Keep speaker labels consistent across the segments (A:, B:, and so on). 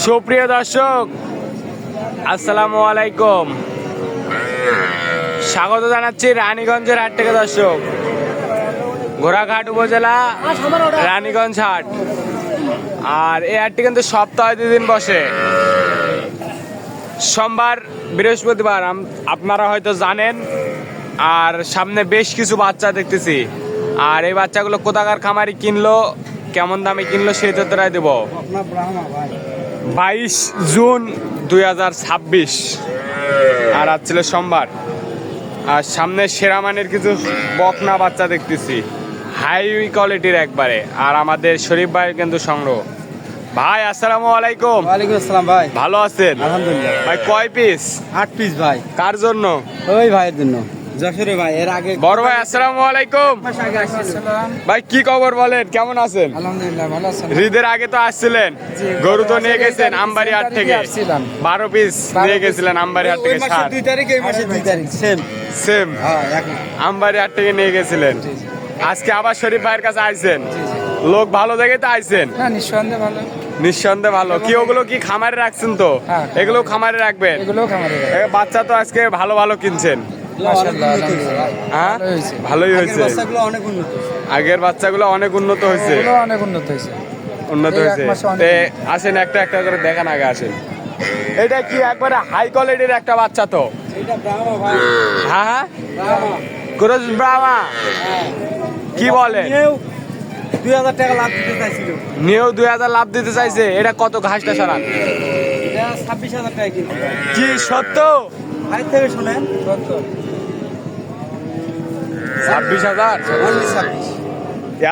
A: সুপ্রিয় দর্শক, আসসালামু আলাইকুম। স্বাগত জানাচ্ছি রানীগঞ্জের হাট থেকে। দর্শক, ঘোড়াঘাট উপজেলা রানীগঞ্জ হাট। আর এই হাটটি কিন্তু সপ্তাহে 2 দিন বসে, সোমবার বৃহস্পতিবার। আপনারা হয়তো জানেন। আর সামনে বেশ কিছু বাচ্চা দেখতেছি। আর এই বাচ্চাগুলো কোথাকার খামারি কিনলো, কেমন দামে কিনলো, সেই তথ্যটাই দেব। 22 জুন 2026, আর আজ ছিল সোমবার। আর সামনে সেরামানের কিছু বকনা বাচ্চা দেখতেছি, হাই কোয়ালিটির একবারে। আর আমাদের শরীফ ভাই কিন্তু সংগ্রহ। ভাই আসসালামু আলাইকুম।
B: ওয়ালাইকুম আসসালাম ভাই।
A: ভালো আছেন?
B: আলহামদুলিল্লাহ।
A: ভাই কয় পিস?
B: 8 পিস ভাই।
A: কার জন্য?
B: ওই ভাইয়ের জন্য, যশোরে ভাই। এর আগে
A: বড় ভাই আসসালামু আলাইকুম। ভাই কি খবর বলেন, কেমন আছেন?
B: আলহামদুলিল্লাহ ভালো আছেন।
A: ঈদের আগে তো আসছিলেন, গরু তো নিয়ে গেছেন আমবাড়ি হাট থেকে। 12 পিস নিয়ে গেছিলেন আমবাড়ি হাট থেকে।
B: 2 তারিখ, এই মাসের 2 তারিখ
A: সেম
B: হ্যাঁ এখন
A: আমবাড়ি হাট থেকে নিয়ে গেছিলেন। আজকে আবার শরীফ ভাইয়ের কাছে আইছেন। লোক ভালো দেখে তো আইছেন?
B: হ্যাঁ, নিঃসন্দেহে ভালো।
A: নিঃসন্দেহে ভালো। কি ওগুলো কি খামারে রাখছেন? তো
B: হ্যাঁ।
A: এগুলো খামারে রাখবেন।
B: এগুলো খামারে
A: বাচ্চা তো আজকে ভালো ভালো কিনছেন।
B: মাশাআল্লাহ, আলহামদুলিল্লাহ।
A: হ্যাঁ,
B: ভালোই হয়েছে।
A: ভালোই হয়েছে।
B: বাচ্চাগুলো অনেক উন্নত।
A: আগের বাচ্চাগুলো অনেক উন্নত হয়েছে।
B: এগুলো অনেক উন্নত হয়েছে।
A: উন্নত
B: এই এক
A: হয়েছে।
B: মাসে অনেক
A: তে আসেন একটা একটা করে দেখান, আগে আসেন। এটা কি একবারে হাই কোয়ালিটির একটা বাচ্চা? তো
B: এটা ব্রাহ্মা ভাই।
A: হ্যাঁ হ্যাঁ,
B: ব্রাহ্মা।
A: ক্রস ব্রাহ্মা।
B: হ্যাঁ।
A: কি বলেন?
B: নিয়েও 2000 টাকা লাভ দিতে চাইছিল।
A: নিয়েও 2000 লাভ দিতে চাইছে। এটা কত ঘাসটা সারান?
B: এটা 26,000 টাকা কিনতে।
A: কি সত্য?
B: ভাই থেকে শুনেন, সত্য।
A: 26,000?
B: Only 26।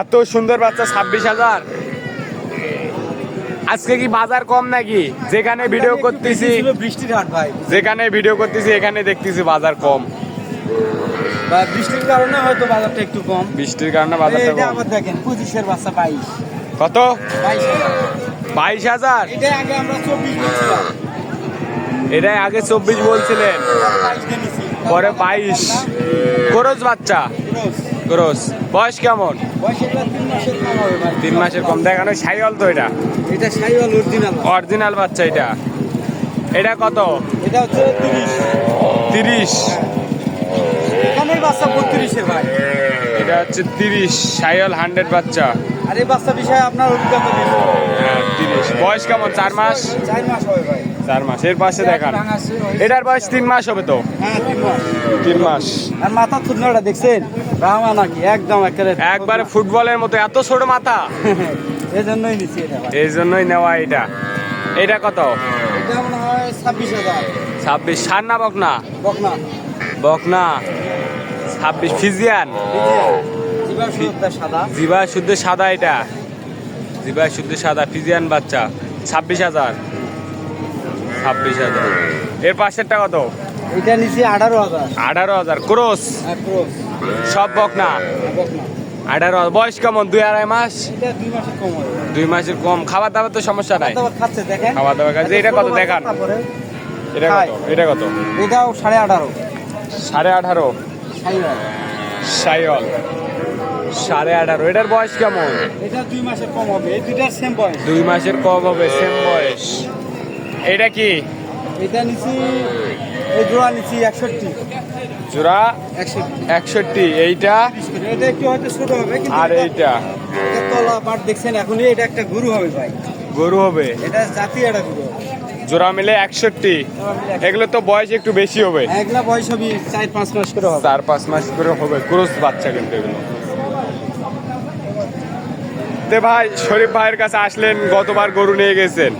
A: এত সুন্দর বাচ্চা 26,000? আজকে কি বাজার কম নাকি? যেখানে ভিডিও করতেছি,
B: বৃষ্টির হাট ভাই।
A: যেখানে ভিডিও করতেছি এখানে দেখতেছি বাজার কম।
B: বা বৃষ্টির কারণে হয়তো বাজারটা একটু কম।
A: বৃষ্টির কারণে বাজারটা
B: এটা
A: কম।
B: আবার দেখেন 25 এর বাচ্চা 22।
A: কত?
B: 22,000।
A: 22,000?
B: এটা আগে আমরা 24 বলছিলাম।
A: এটাই আগে 24 বলছিলেন,
B: 22 দিয়ে নিছি।
A: পরে 22। ক্রস বাচ্চা? ক্রস। বয়স কেমন?
B: বয়স এটা 3 মাসের কম হবে ভাই।
A: 3 মাসের কম। দেখানো সাইওয়াল তো এটা?
B: এটা সাইওয়াল অরিজিনাল।
A: অরিজিনাল বাচ্চা এটা। এটা কত?
B: এটা হচ্ছে 30।
A: 30?
B: এখানের বাচ্চা 32 এর ভাই।
A: এটা হচ্ছে 30 সাইওয়াল 100 বাচ্চা।
B: আর এই বাচ্চা বিষয়ে আপনার অভিজ্ঞতা বেশি।
A: হ্যাঁ 30। বয়স কেমন? 4 মাস?
B: 4 মাস হবে ভাই।
A: 4 মাস। এর পাশে দেখান। এটার বয়স 3 মাস হবে তো?
B: হ্যাঁ 3 মাস।
A: 3 মাস।
B: আর মাথা থুতনাটা দেখছেন? ব্রাহ্মা নাকি একদম
A: একবারে ফুটবলের মতো এত ছোট মাথা।
B: এজন্যই নিছি এটা ভাই।
A: এই জন্যই নেওয়া এটা। এটা কত?
B: এটা মনে হয় 26,000।
A: 26। সার না বকনা?
B: বকনা।
A: বকনা 26। ফিজিয়ান?
B: জিবা শুদ্ধ সাদা।
A: জিবা শুদ্ধ সাদা। এটা জিবা শুদ্ধ সাদা ফিজিয়ান বাচ্চা। 26,000। 26,000। এর পাশেরটা কত?
B: এটা নিছি 18,000।
A: 18,000। ক্রস?
B: হ্যাঁ ক্রস।
A: সব বকনা?
B: বকনা।
A: 18,000। বয়স কেমন? 2-2.5 মাস?
B: এটা 2 মাসের কম হবে।
A: 2 মাসের কম। খাবার দাবার তো সমস্যা নাই?
B: খাবার খাচ্ছে দেখেন।
A: খাওয়া দাওয়া কাজে। এটা কত দেখান? এটা কত? এটা কত?
B: এটাও 18.5।
A: 18.5।
B: সাইওয়াল।
A: সাইওয়াল 18.5। এটার বয়স কেমন?
B: এটা 2 মাসের কম হবে। এই দুইটার সেম বয়স।
A: 2 মাসের কম হবে, সেম বয়স। এটা কি?
B: এটা নিছি, এই জোড়া নিছি 61।
A: জোড়া
B: 61।
A: 61। এইটা?
B: এটা একটু হয়তো ছোট হবে কিন্তু
A: আর এইটা?
B: এটা তলা পাট দেখছেন এখনই। এটা একটা গরু হবে ভাই।
A: গরু হবে?
B: এটা জাতীয় একটা গরু হবে।
A: জোড়া মিলে 61। এগুলো তো বয়স একটু বেশি হবে।
B: এগুলা বয়স হবে 4-5 মাস করে হবে।
A: 4-5 মাস করে হবে। ক্রস বাচ্চা কিন্তু এগুলো। তে ভাই শরীফ ভাইয়ের কাছে আসলেন, গতবার গরু নিয়ে গেছেন,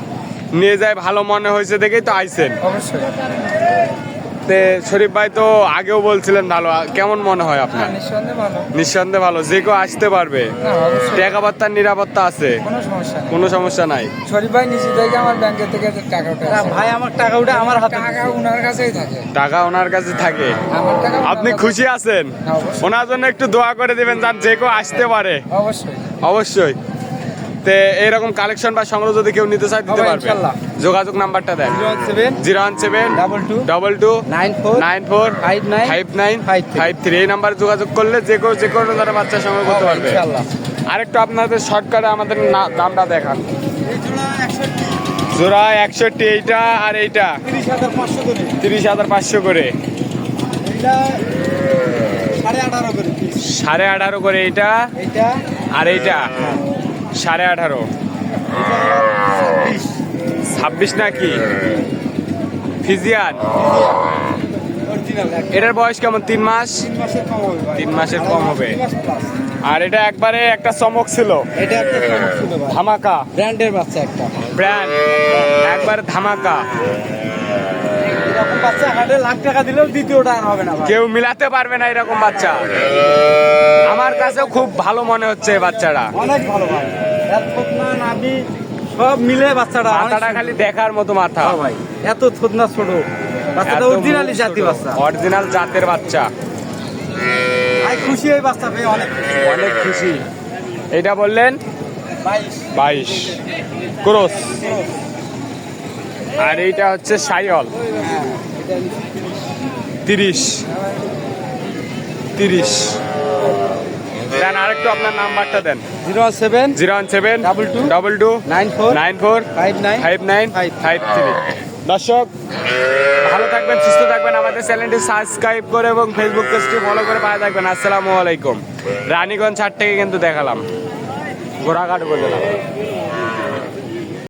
A: নিয়ে যায় ভালো মনে হয়েছে দেখেই তো আইছেন।
B: অবশ্যই।
A: তে শরীফ ভাই তো আগেও বলছিলেন ভালো। কেমন মনে হয় আপনার?
B: নিঃসন্দেহে ভালো।
A: নিঃসন্দেহে ভালো। যে কেউ আসতে পারবে?
B: না অবশ্যই।
A: টাকা পাত্তার নিরাপত্তা আছে?
B: কোনো সমস্যা নেই।
A: কোনো সমস্যা নাই?
B: শরীফ ভাই নিচে থেকে আমার ব্যাংকে থেকে টাকা উঠে। ভাই আমার টাকা উঠে আমার হাতে। টাকা ওনার কাছেই থাকে।
A: টাকা ওনার কাছে থাকে?
B: আমার টাকা।
A: আপনি খুশি আছেন?
B: অবশ্যই।
A: ওনার জন্য একটু দোয়া করে দিবেন যাতে যে কেউ আসতে পারে।
B: অবশ্যই।
A: অবশ্যই। তে এইরকম কালেকশন বা সংগ্রহ যদি কেউ নিতে চায় দিতে
B: হবে
A: পারবে?
B: ইনশাআল্লাহ।
A: যোগাযোগ নাম্বারটা দেন।
B: 017
A: 017
B: 22
A: 22
B: 94
A: 94
B: 59
A: 59
B: 53।
A: 53। এই নাম্বারে যোগাযোগ করলে যে কেউ যে কোনো ধরনের বাচ্চার সঙ্গে করতে পারবে।
B: ইনশাআল্লাহ।
A: আরেকটু আপনাদের শর্টকাটে আমাদের দামটা দেখান। জোড়া 61, এইটা আর এইটা 30,500 করে। 18.5 করে এইটা আর এইটা 18.5। 26 নাকি ফিজিয়ান? এটার বয়স কেমন? 3 মাস? 3 মাসের কম হবে। আর এটা একবারে একটা চমক ছিল, ধামাকা
B: ব্র্যান্ডের বাচ্চা একটা।
A: ব্র্যান্ড একবার ধামাকা,
B: এরকম বাচ্চা হাটে লাখ টাকা দিলেও দ্বিতীয়টা আর হবে না ভাই।
A: কেউ মিলাতে পারবে না এরকম বাচ্চা। আমার কাছেও খুব ভালো মনে হচ্ছে এই বাচ্চাটা,
B: অনেক ভালো ভাই। এত থতনা নাভি সব মিলে বাচ্চাটা
A: মাথাটা খালি দেখার মতো মাথা
B: ভাই। এত থতনা ছোট বাচ্চাটা, অরিজিনালি জাতি বাচ্চা,
A: অরিজিনাল জাতের বাচ্চা।
B: ভাই খুশি এই বাচ্চা পেয়ে অনেক
A: অনেক খুশি। এটা বললেন 22 ক্রস, আর এইটা হচ্ছে সাইওয়াল 30। দেন আরেকটু আপনার নাম্বারটা দেন।
B: 07
A: 017 22
B: 94
A: 94
B: 59
A: 5953। দর্শক ভালো থাকবেন, সুস্থ থাকবেন, আমাদের চ্যানেলটি সাবস্ক্রাইব করে এবং ফেসবুক পেজটি ফলো করে পাশে থাকবেন। আসসালামু আলাইকুম। রানীগঞ্জ হাট থেকে কিন্তু দেখালাম, ঘোড়াঘাট বললাম।